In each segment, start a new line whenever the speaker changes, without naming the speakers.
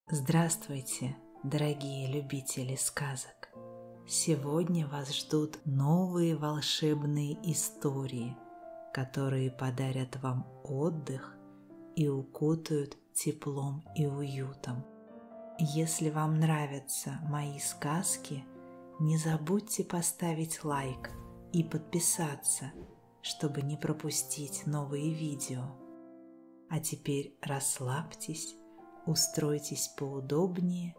Здравствуйте, дорогие любители сказок! Сегодня вас ждут новые волшебные истории, которые подарят вам отдых и укутают теплом и уютом. Если вам нравятся мои сказки, не забудьте поставить лайк и подписаться, чтобы не пропустить новые видео. А теперь расслабьтесь, устройтесь поудобнее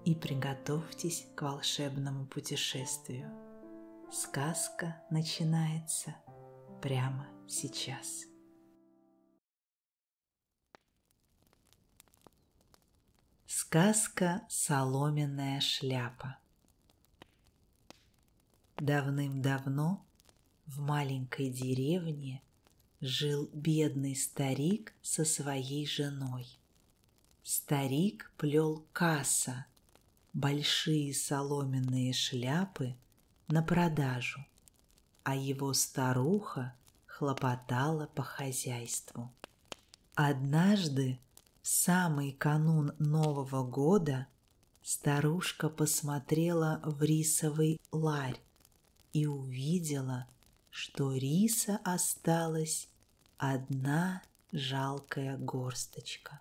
и приготовьтесь к волшебному путешествию. Сказка начинается прямо сейчас. Сказка «Соломенная шляпа». Давным-давно в маленькой деревне жил бедный старик со своей женой. Старик плел каса, большие соломенные шляпы, на продажу, а его старуха хлопотала по хозяйству. Однажды, в самый канун Нового года, старушка посмотрела в рисовый ларь и увидела, что риса осталась одна жалкая горсточка.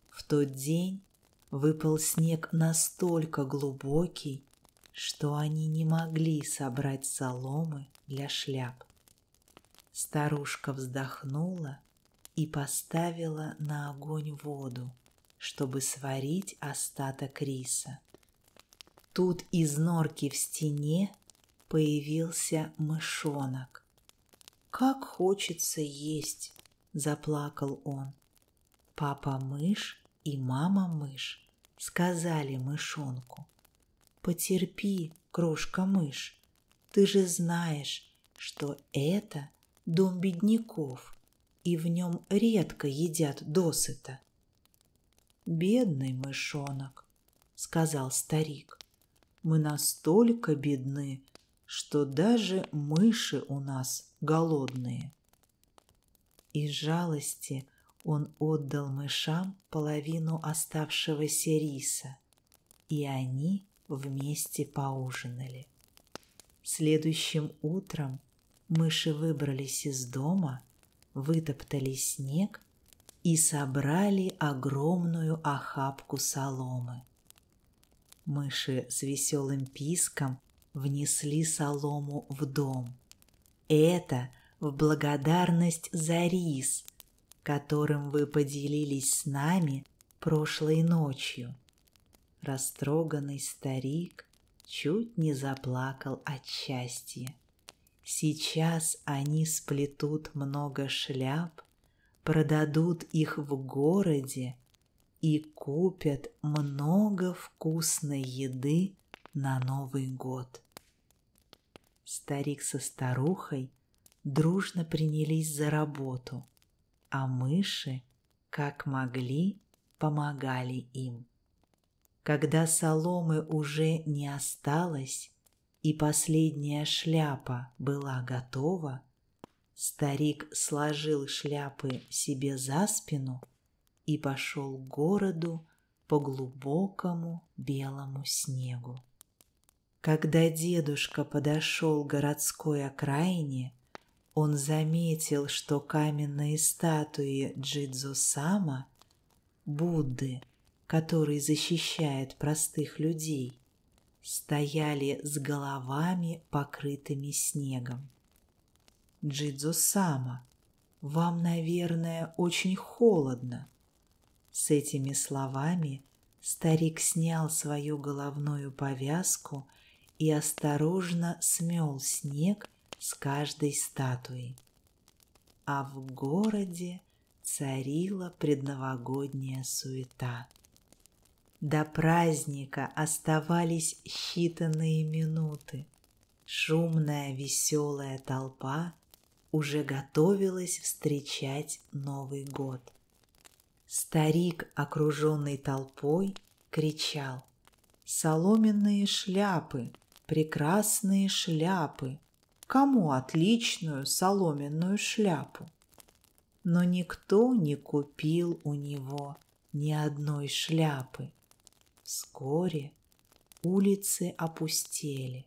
В тот день выпал снег настолько глубокий, что они не могли собрать соломы для шляп. Старушка вздохнула и поставила на огонь воду, чтобы сварить остаток риса. Тут из норки в стене появился мышонок. «Как хочется есть!» – заплакал он. Папа-мышь и мама-мышь сказали мышонку: «Потерпи, крошка-мышь, ты же знаешь, что это дом бедняков, и в нем редко едят досыта». «Бедный мышонок», — сказал старик, — «мы настолько бедны, что даже мыши у нас голодные». Из жалости он отдал мышам половину оставшегося риса, и они вместе поужинали. Следующим утром мыши выбрались из дома, вытоптали снег и собрали огромную охапку соломы. Мыши с веселым писком внесли солому в дом. Это в благодарность за рис, которым вы поделились с нами прошлой ночью. Растроганный старик чуть не заплакал от счастья. Сейчас они сплетут много шляп, продадут их в городе и купят много вкусной еды на Новый год. Старик со старухой дружно принялись за работу, а мыши, как могли, помогали им. Когда соломы уже не осталось и последняя шляпа была готова, старик сложил шляпы себе за спину и пошел к городу по глубокому белому снегу. Когда дедушка подошел к городской окраине, он заметил, что каменные статуи Джидзо-сама, Будды, который защищает простых людей, стояли с головами, покрытыми снегом. «Джидзо-сама, вам, наверное, очень холодно». С этими словами старик снял свою головную повязку и осторожно смел снег с каждой статуи. А в городе царила предновогодняя суета. До праздника оставались считанные минуты. Шумная веселая толпа уже готовилась встречать Новый год. Старик, окруженный толпой, кричал: «Соломенные шляпы, прекрасные шляпы! Кому отличную соломенную шляпу?» Но никто не купил у него ни одной шляпы. Вскоре улицы опустели,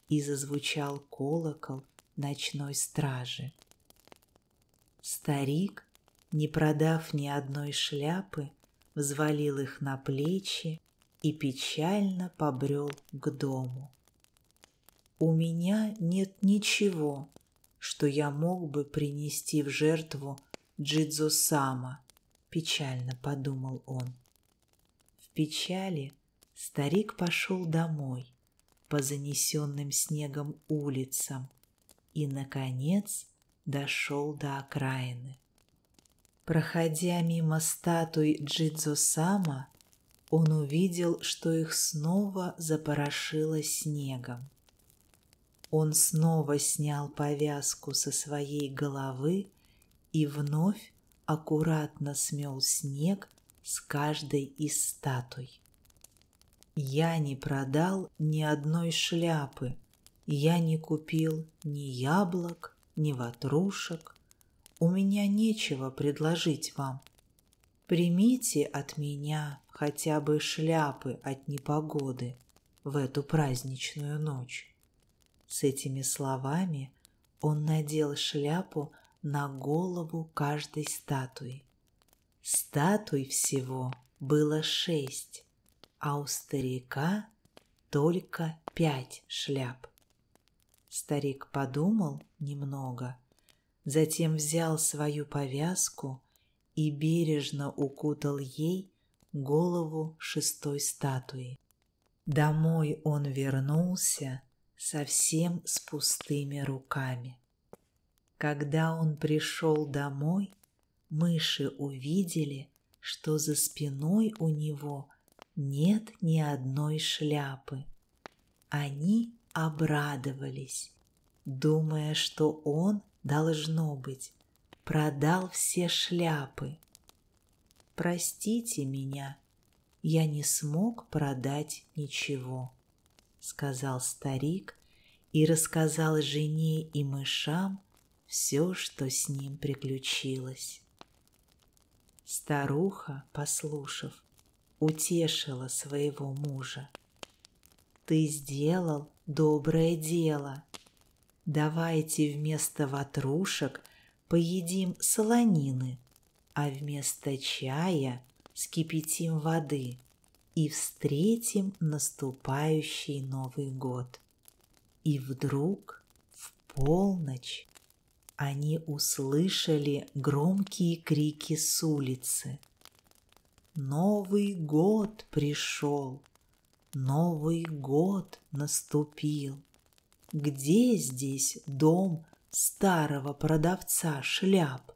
и зазвучал колокол ночной стражи. Старик, не продав ни одной шляпы, взвалил их на плечи и печально побрел к дому. «У меня нет ничего, что я мог бы принести в жертву Джидзо-сама», — печально подумал он. В печали старик пошел домой по занесенным снегом улицам и, наконец, дошел до окраины. Проходя мимо статуй Джидзо-сама, он увидел, что их снова запорошило снегом. Он снова снял повязку со своей головы и вновь аккуратно смел снег с каждой из статуй. «Я не продал ни одной шляпы, я не купил ни яблок, ни ватрушек. У меня нечего предложить вам. Примите от меня хотя бы шляпы от непогоды в эту праздничную ночь». С этими словами он надел шляпу на голову каждой статуи. Статуй всего было 6, а у старика только 5 шляп. Старик подумал немного, затем взял свою повязку и бережно укутал ей голову 6-й статуи. Домой он вернулся совсем с пустыми руками. Когда он пришел домой, мыши увидели, что за спиной у него нет ни одной шляпы. Они обрадовались, думая, что он, должно быть, продал все шляпы. «Простите меня, я не смог продать ничего», — сказал старик и рассказал жене и мышам все, что с ним приключилось. Старуха, послушав, утешила своего мужа. «Ты сделал доброе дело. Давайте вместо ватрушек поедим солонины, а вместо чая вскипятим воды и встретим наступающий Новый год». И вдруг в полночь они услышали громкие крики с улицы. «Новый год пришел! Новый год наступил! Где здесь дом старого продавца шляп?»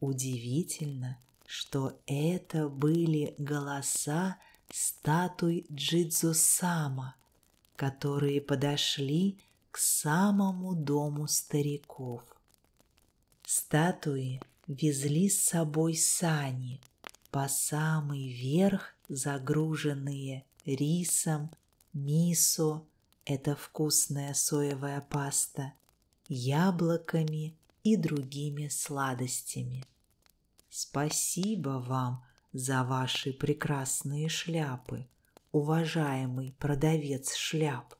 Удивительно, что это были голоса статуй Джидзо-сама, которые подошли к самому дому стариков. Статуи везли с собой сани, по самый верх загруженные рисом, мисо – это вкусная соевая паста, яблоками и другими сладостями. Спасибо вам за ваши прекрасные шляпы, уважаемый продавец шляп.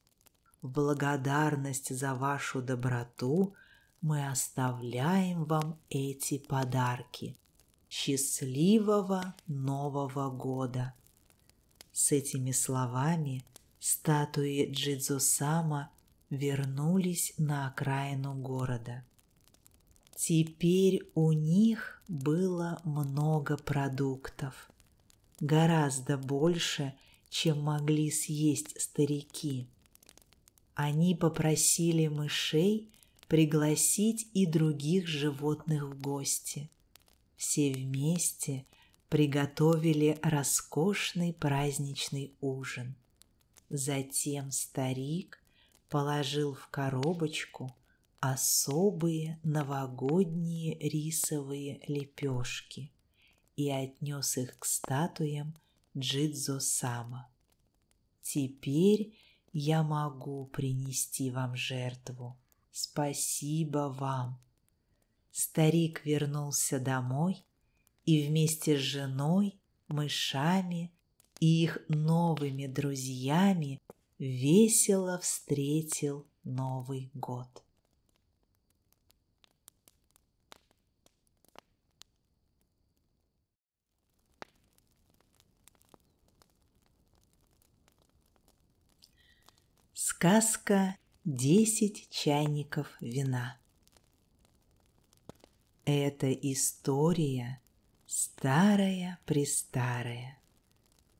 В благодарность за вашу доброту мы оставляем вам эти подарки. Счастливого Нового года! С этими словами статуи Джидзо-сама вернулись на окраину города. Теперь у них было много продуктов, гораздо больше, чем могли съесть старики. Они попросили мышей пригласить и других животных в гости. Все вместе приготовили роскошный праздничный ужин. Затем старик положил в коробочку особые новогодние рисовые лепешки и отнес их к статуям Джидзо-сама. «Теперь я могу принести вам жертву. Спасибо вам». Старик вернулся домой и вместе с женой, мышами и их новыми друзьями весело встретил Новый год. Сказка «10 чайников вина». Эта история старая-престарая,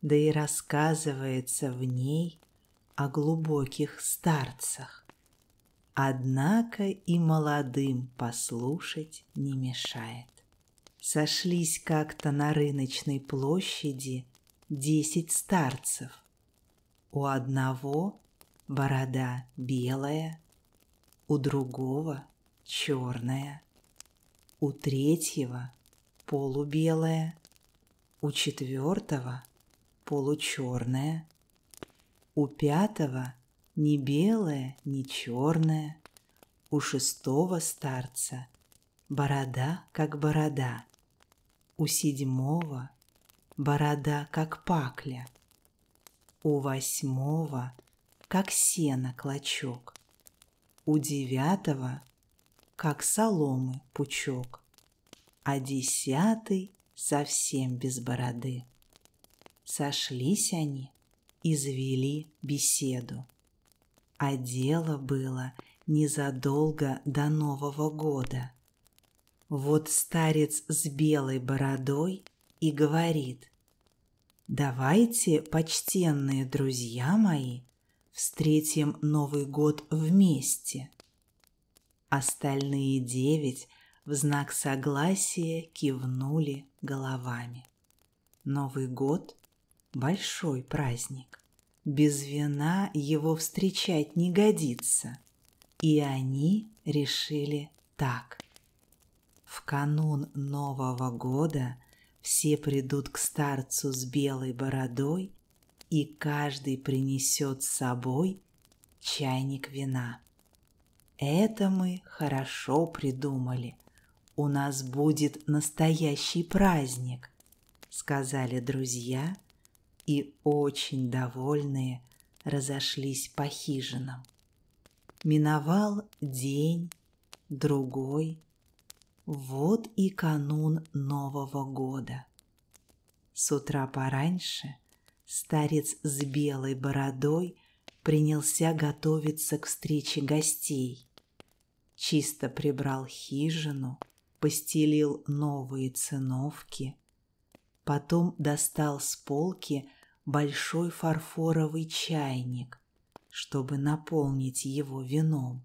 да и рассказывается в ней о глубоких старцах. Однако и молодым послушать не мешает. Сошлись как-то на рыночной площади 10 старцев. У одного борода белая, у другого черная, у третьего полубелая, у четвертого получерная, у пятого ни белая, ни черная, у шестого старца борода как борода, у седьмого борода как пакля, у восьмого как сено клочок, у девятого как соломы пучок, а 10 совсем без бороды. Сошлись они и завели беседу. А дело было незадолго до Нового года. Вот старец с белой бородой и говорит: «Давайте, почтенные друзья мои, встретим Новый год вместе». Остальные 9 в знак согласия кивнули головами. Новый год – большой праздник. Без вина его встречать не годится. И они решили так. В канун Нового года все придут к старцу с белой бородой, и каждый принесет с собой чайник вина. Это мы хорошо придумали. У нас будет настоящий праздник, сказали друзья, и очень довольные разошлись по хижинам. Миновал день, другой, вот и канун Нового года. С утра пораньше старец с белой бородой принялся готовиться к встрече гостей. Чисто прибрал хижину, постелил новые циновки, потом достал с полки большой фарфоровый чайник, чтобы наполнить его вином.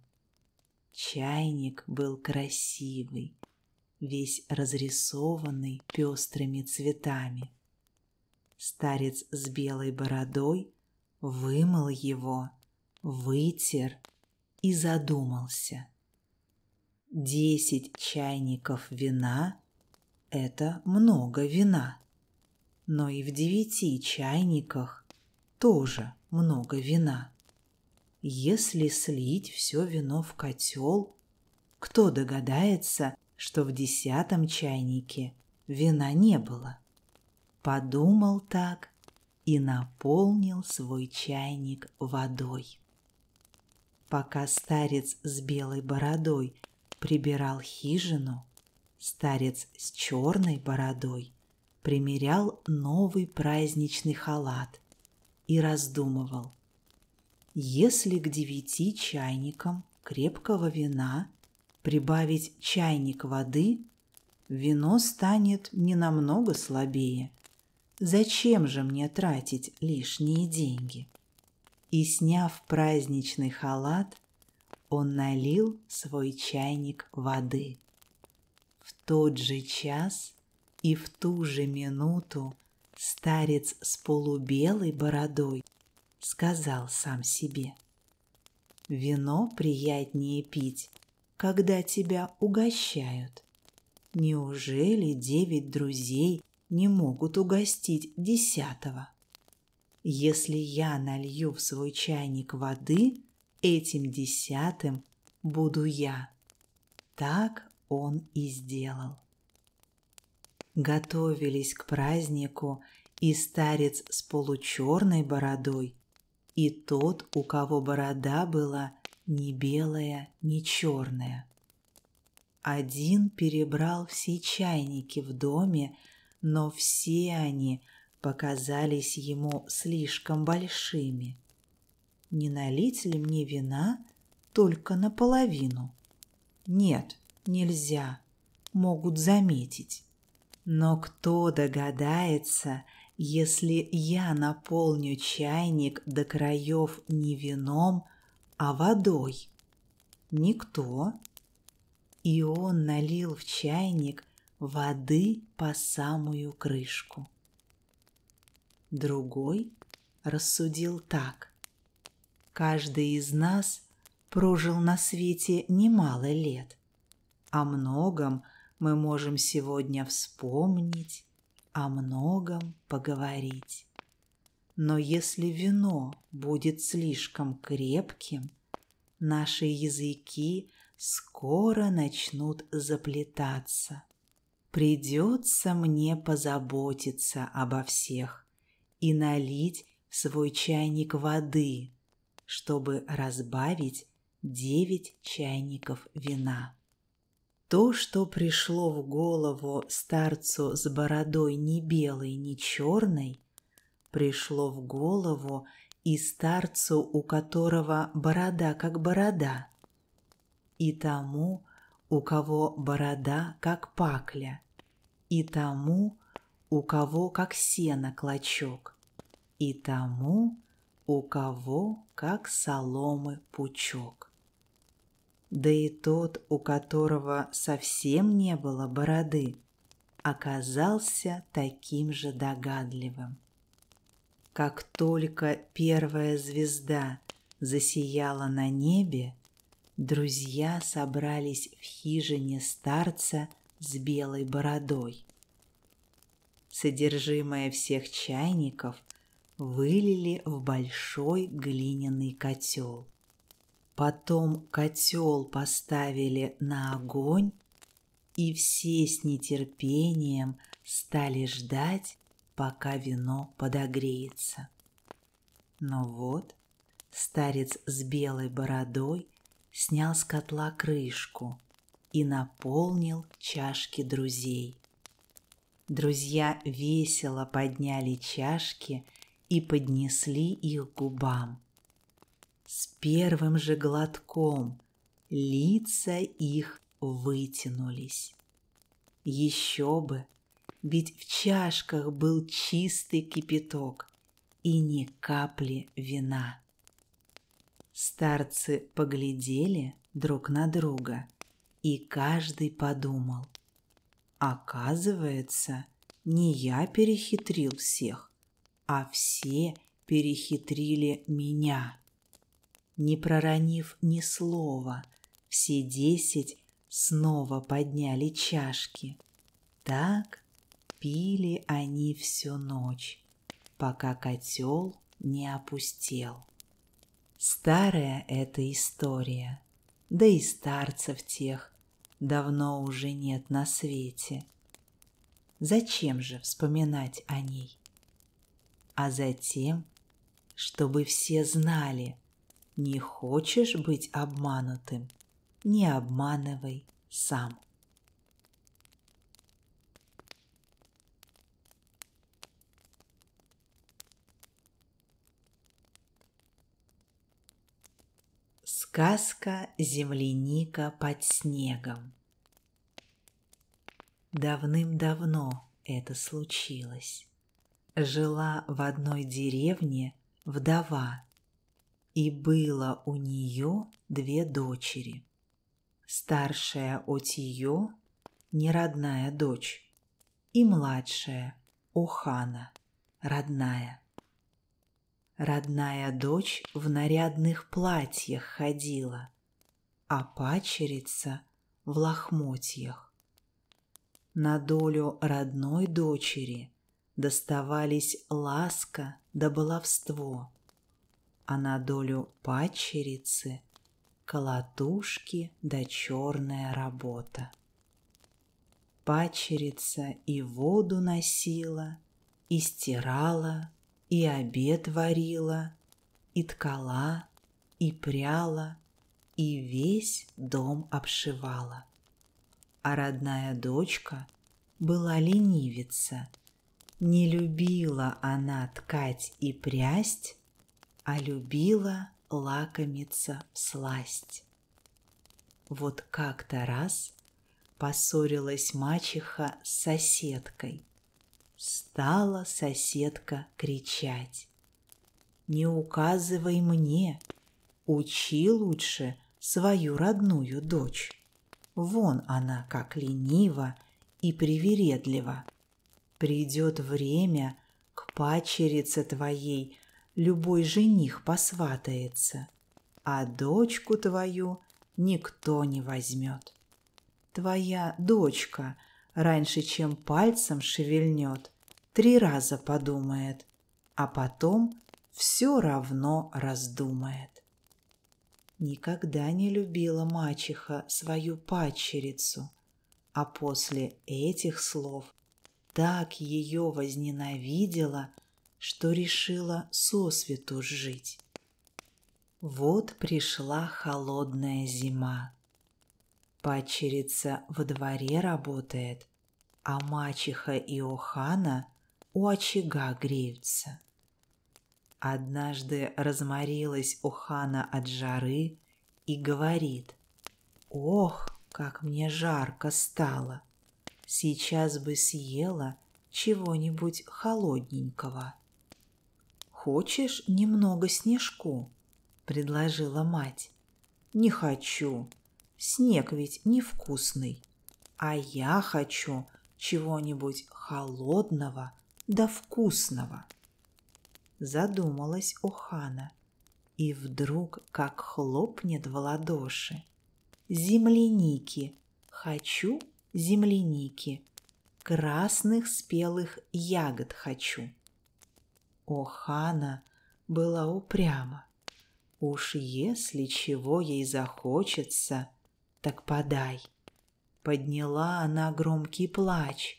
Чайник был красивый, весь разрисованный пестрыми цветами. Старец с белой бородой вымыл его, вытер и задумался. 10 чайников вина – это много вина, но и в 9 чайниках тоже много вина. Если слить все вино в котел, кто догадается, что в 10 чайнике вина не было? Подумал так и наполнил свой чайник водой. Пока старец с белой бородой прибирал хижину, старец с черной бородой примерял новый праздничный халат и раздумывал: если к 9 чайникам крепкого вина прибавить чайник воды, вино станет не намного слабее. Зачем же мне тратить лишние деньги? И, сняв праздничный халат, он налил свой чайник воды. В тот же час и в ту же минуту старец с полубелой бородой сказал сам себе: «Вино приятнее пить, когда тебя угощают. Неужели 9 друзей не могут угостить 10-го? Если я налью в свой чайник воды, этим 10-м буду я». Так он и сделал. Готовились к празднику и старец с получерной бородой, и тот, у кого борода была ни белая, ни черная. Один перебрал все чайники в доме, но все они показались ему слишком большими. Не налить ли мне вина только наполовину? Нет, нельзя, могут заметить. Но кто догадается, если я наполню чайник до краев не вином, а водой? Никто. И он налил в чайник воды по самую крышку. Другой рассудил так. Каждый из нас прожил на свете немало лет. О многом мы можем сегодня вспомнить, о многом поговорить. Но если вино будет слишком крепким, наши языки скоро начнут заплетаться. Придется мне позаботиться обо всех и налить в свой чайник воды, чтобы разбавить 9 чайников вина. То, что пришло в голову старцу с бородой ни белой, ни черной, пришло в голову и старцу, у которого борода как борода, и тому, у кого борода как пакля, и тому, у кого как сено клочок, и тому, у кого как соломы пучок. Да и тот, у которого совсем не было бороды, оказался таким же догадливым. Как только первая звезда засияла на небе, друзья собрались в хижине старца с белой бородой. Содержимое всех чайников вылили в большой глиняный котел. Потом котел поставили на огонь, и все с нетерпением стали ждать, пока вино подогреется. Но вот старец с белой бородой снял с котла крышку и наполнил чашки друзей. Друзья весело подняли чашки и поднесли их к губам. С первым же глотком лица их вытянулись. Еще бы, ведь в чашках был чистый кипяток и ни капли вина. Старцы поглядели друг на друга, и каждый подумал: оказывается, не я перехитрил всех, а все перехитрили меня. Не проронив ни слова, все 10 снова подняли чашки. Так пили они всю ночь, пока котел не опустел. Старая эта история, да и старцев тех давно уже нет на свете. Зачем же вспоминать о ней? А затем, чтобы все знали: не хочешь быть обманутым, не обманывай сам. Сказка «Земляника под снегом». Давным-давно это случилось. Жила в одной деревне вдова, и было у нее 2 дочери. Старшая от ее неродная дочь, и младшая Охана, родная. Родная дочь в нарядных платьях ходила, а падчерица в лохмотьях. На долю родной дочери доставались ласка да баловство, а на долю падчерицы — колотушки да черная работа. Падчерица и воду носила, и стирала, и обед варила, и ткала, и пряла, и весь дом обшивала. А родная дочка была ленивица. Не любила она ткать и прясть, а любила лакомиться всласть. Вот как-то раз поссорилась мачеха с соседкой. Стала соседка кричать: «Не указывай мне, учи лучше свою родную дочь. Вон она как ленива и привередлива. Придет время, к падчерице твоей любой жених посватается, а дочку твою никто не возьмет. Твоя дочка раньше, чем пальцем шевельнет, 3 раза подумает, а потом все равно раздумает». Никогда не любила мачеха свою падчерицу, а после этих слов так ее возненавидела, что решила сосвету жить. Вот пришла холодная зима. Падчерица во дворе работает, а мачеха и Охана у очага греются. Однажды разморилась Охана от жары и говорит: «Ох, как мне жарко стало! Сейчас бы съела чего-нибудь холодненького». «Хочешь немного снежку?» – предложила мать. «Не хочу, снег ведь невкусный, а я хочу чего-нибудь холодного да вкусного». Задумалась Охана и вдруг как хлопнет в ладоши: «Земляники! Хочу земляники! Красных спелых ягод хочу!» Охана была упряма. Уж если чего ей захочется, так подай. Подняла она громкий плач: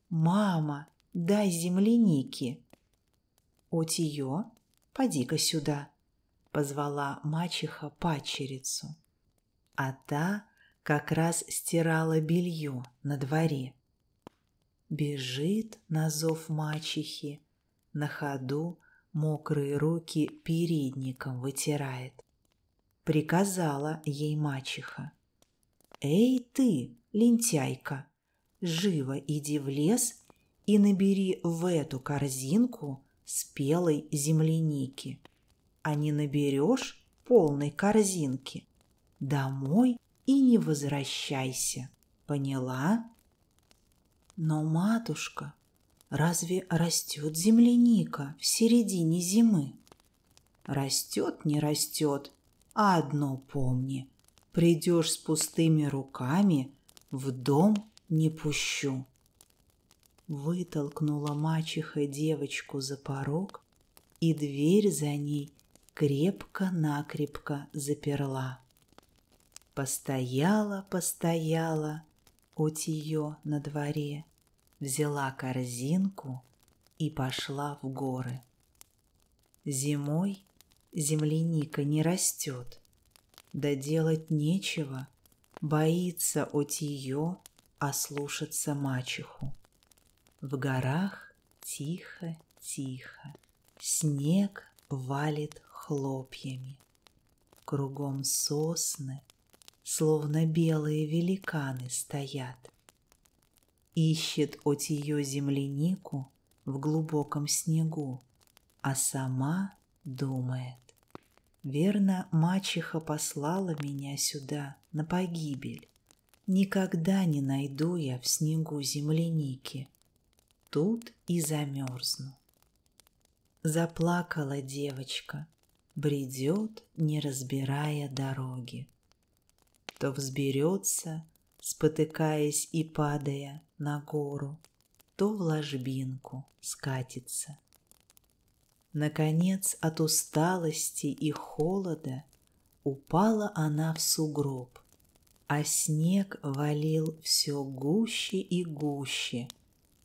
«Мама, дай земляники!» «Отиё, поди-ка сюда», — позвала мачеха падчерицу. А та как раз стирала белье на дворе. Бежит на зов мачехи, на ходу мокрые руки передником вытирает. Приказала ей мачеха: «Эй ты, лентяйка, живо иди в лес и набери в эту корзинку спелой земляники. А не наберешь полной корзинки, домой и не возвращайся. Поняла?» «Но, матушка, разве растет земляника в середине зимы?» «Растет, не растет, а одно помни: придешь с пустыми руками, в дом не пущу». Вытолкнула мачеха девочку за порог и дверь за ней крепко-накрепко заперла. Постояла, Отиё на дворе, взяла корзинку и пошла в горы. Зимой земляника не растет, да делать нечего, боится Отиё ослушаться мачеху. В горах тихо-тихо, снег валит хлопьями. Кругом сосны, словно белые великаны, стоят. Ищет Отиё землянику в глубоком снегу, а сама думает: верно, мачеха послала меня сюда на погибель. Никогда не найду я в снегу земляники. Тут и замерзну. Заплакала девочка, бредет, не разбирая дороги. То взберется, спотыкаясь и падая, на гору, то в ложбинку скатится. Наконец, от усталости и холода упала она в сугроб, а снег валил все гуще и гуще,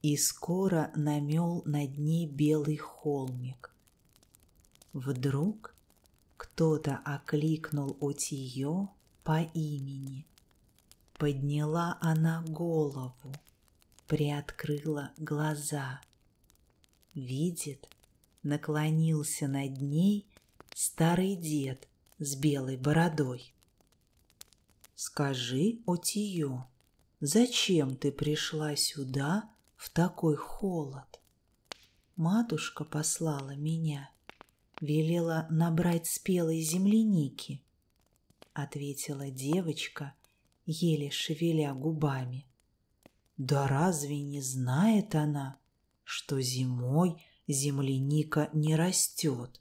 и скоро намел над ней белый холмик. Вдруг кто-то окликнул Отиё по имени. Подняла она голову, приоткрыла глаза. Видит, наклонился над ней старый дед с белой бородой. «Скажи, Отиё, зачем ты пришла сюда в такой холод?» «Матушка послала меня, велела набрать спелой земляники», — ответила девочка, еле шевеля губами. «Да разве не знает она, что зимой земляника не растет?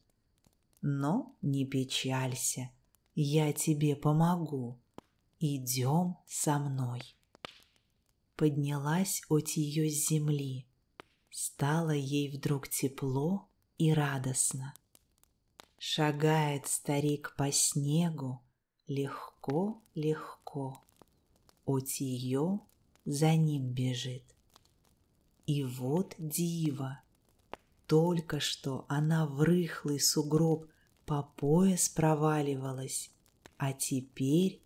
Но не печалься, я тебе помогу. Идем со мной». Поднялась Отиё с земли. Стало ей вдруг тепло и радостно. Шагает старик по снегу легко-легко. Отиё за ним бежит. И вот диво! Только что она в рыхлый сугроб по пояс проваливалась, а теперь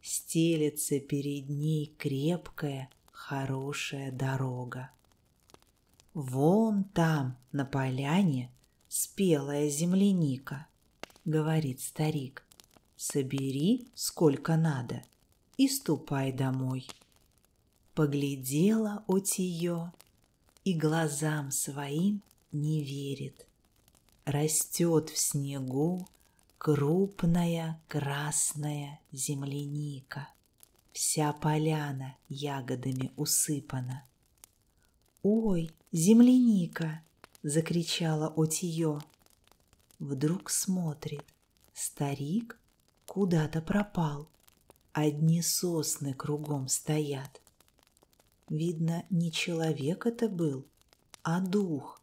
стелется перед ней крепкая, хорошая дорога. «Вон там, на поляне, спелая земляника», — говорит старик. «Собери, сколько надо, и ступай домой». Поглядела Отиё и глазам своим не верит. Растет в снегу крупная красная земляника. Вся поляна ягодами усыпана. «Ой, земляника!» — закричала Отиё. Вдруг смотрит, старик куда-то пропал. Одни сосны кругом стоят. Видно, не человек это был, а дух,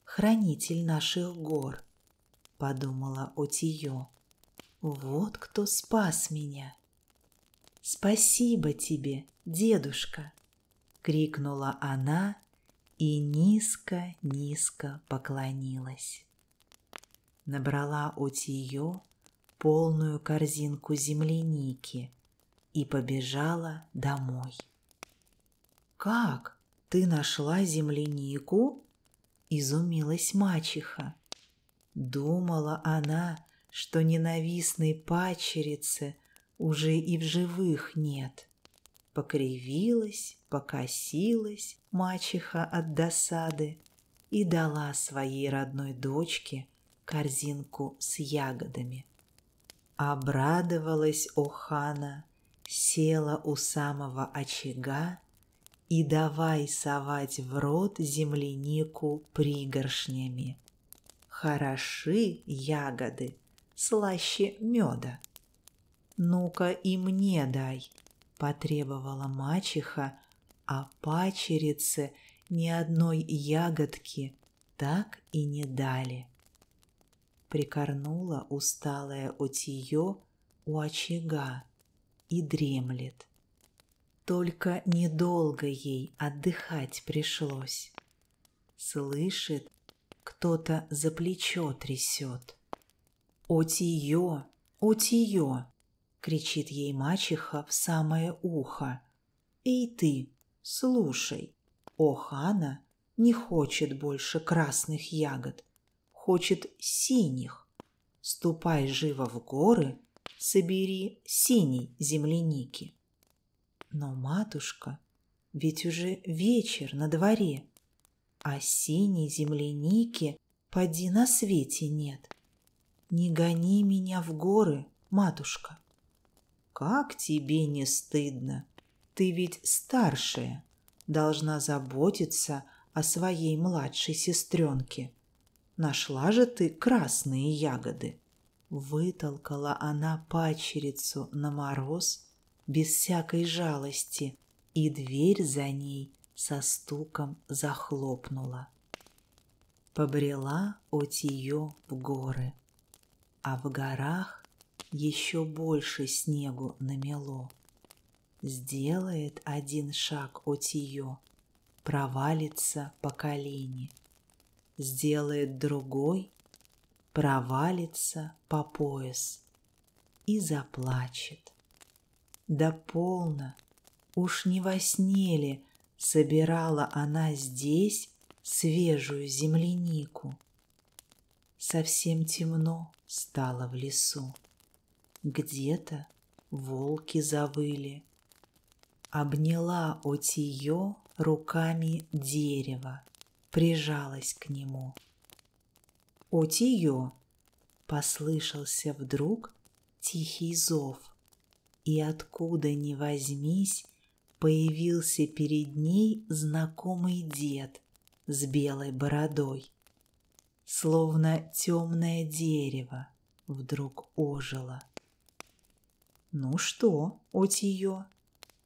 хранитель наших гор, — подумала Отиё. Вот кто спас меня. «Спасибо тебе, дедушка!» — крикнула она и низко-низко поклонилась. Набрала Отиё полную корзинку земляники и побежала домой. «Как? Ты нашла землянику?» — изумилась мачеха. Думала она, что ненавистной падчерицы уже и в живых нет. Покривилась, покосилась мачеха от досады и дала своей родной дочке корзинку с ягодами. Обрадовалась Охана, села у самого очага и давай совать в рот землянику пригоршнями. Хороши ягоды, слаще меда. «Ну-ка и мне дай», — потребовала мачеха, а падчерице ни одной ягодки так и не дали. Прикорнула усталая Отиё у очага и дремлет. Только недолго ей отдыхать пришлось. Слышит, кто-то за плечо трясет. «Отиё! Отиё!» — кричит ей мачеха в самое ухо. «Эй ты, слушай, Охана не хочет больше красных ягод, хочет синих. Ступай живо в горы, собери синей земляники». Но, матушка, ведь уже вечер на дворе, а синей земляники поди на свете нет. Не гони меня в горы, матушка. «Как тебе не стыдно? Ты ведь старшая, должна заботиться о своей младшей сестренке. Нашла же ты красные ягоды». Вытолкала она падчерицу на мороз без всякой жалости, и дверь за ней со стуком захлопнула. Побрела Отиё в горы, а в горах еще больше снегу намело. Сделает один шаг Отиё, провалится по колени. Сделает другой, провалится по пояс и заплачет. Да полно, уж не во сне ли собирала она здесь свежую землянику? Совсем темно стало в лесу. Где-то волки завыли. Обняла Отиё руками дерево, прижалась к нему. «Отиё!» — послышался вдруг тихий зов, и откуда ни возьмись появился перед ней знакомый дед с белой бородой. Словно темное дерево вдруг ожило. «Ну что, Отиё,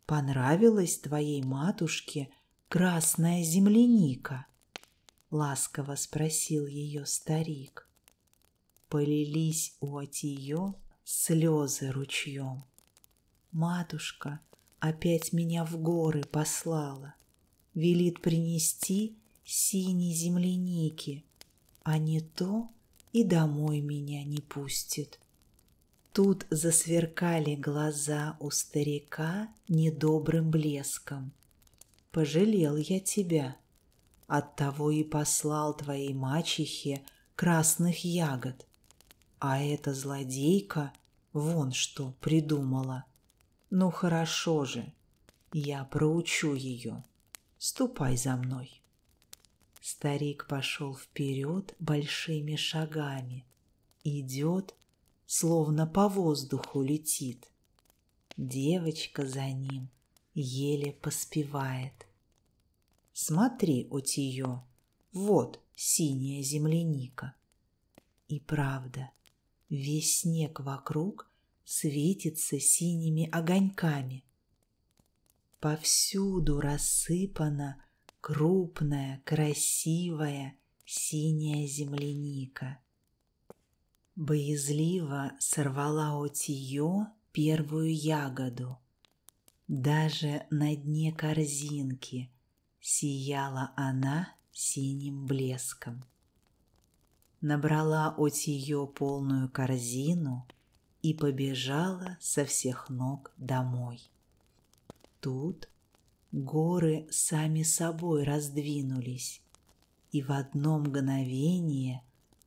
понравилась твоей матушке красная земляника?» — ласково спросил ее старик. Полились у Отиё слезы ручьем. «Матушка опять меня в горы послала, велит принести синей земляники, а не то и домой меня не пустит». Тут засверкали глаза у старика недобрым блеском. «Пожалел я тебя, оттого и послал твоей мачехе красных ягод. А эта злодейка вон что придумала. Ну хорошо же, я проучу ее. Ступай за мной». Старик пошел вперед большими шагами. Идет, словно по воздуху летит. Девочка за ним еле поспевает. «Смотри, Отиё, вот синяя земляника». И правда, весь снег вокруг светится синими огоньками. Повсюду рассыпана крупная, красивая синяя земляника. Боязливо сорвала Отиё первую ягоду. Даже на дне корзинки сияла она синим блеском. Набрала Отиё полную корзину и побежала со всех ног домой. Тут горы сами собой раздвинулись и в одно мгновение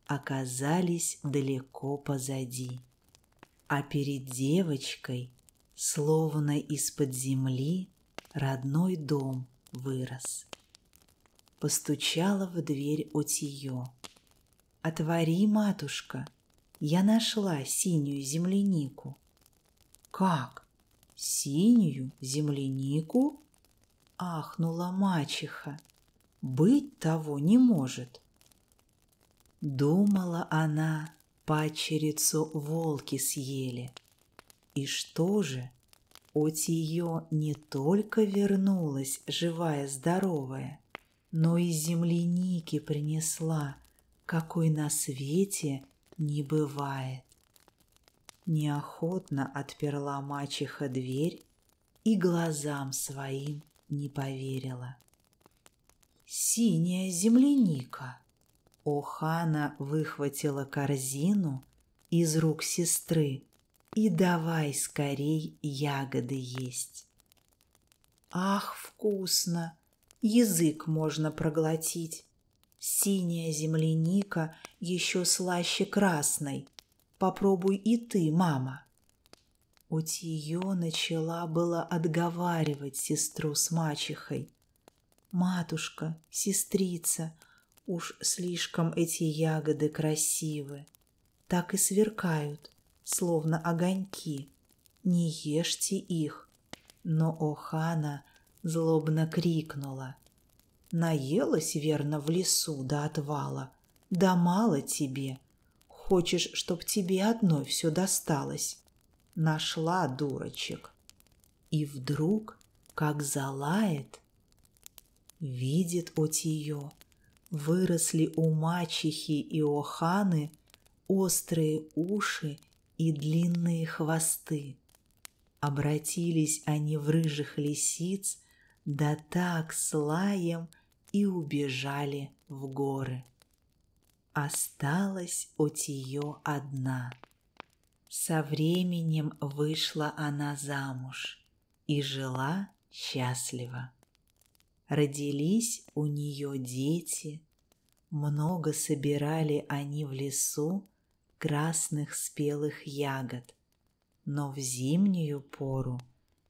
оказались далеко позади, а перед девочкой, словно из-под земли, родной дом вырос. Постучала в дверь Отиё. «Отвори, матушка, я нашла синюю землянику». «Как? Синюю землянику?» — ахнула мачеха. «Быть того не может». Думала она, падчерицу волки съели. И что же, Отиё не только вернулась живая-здоровая, но и земляники принесла, какой на свете не бывает. Неохотно отперла мачеха дверь и глазам своим не поверила. «Синяя земляника!» Охана выхватила корзину из рук сестры и давай скорей ягоды есть. «Ах, вкусно! Язык можно проглотить! Синяя земляника еще слаще красной. Попробуй и ты, мама!» Отиё начала было отговаривать сестру с мачехой. «Матушка, сестрица, уж слишком эти ягоды красивы, так и сверкают, словно огоньки. Не ешьте их». Но Охана злобно крикнула: «Наелась, верно, в лесу до отвала, да мало тебе. Хочешь, чтоб тебе одной все досталось? Нашла дурочек». И вдруг, как залает, видит Отиё, выросли у мачехи и Оханы острые уши и длинные хвосты. Обратились они в рыжих лисиц, да так с лаем и убежали в горы. Осталась Отиё одна. Со временем вышла она замуж и жила счастливо. Родились у нее дети, много собирали они в лесу красных спелых ягод, но в зимнюю пору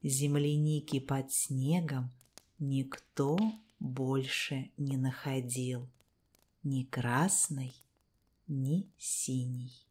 земляники под снегом никто больше не находил, ни красной, ни синей.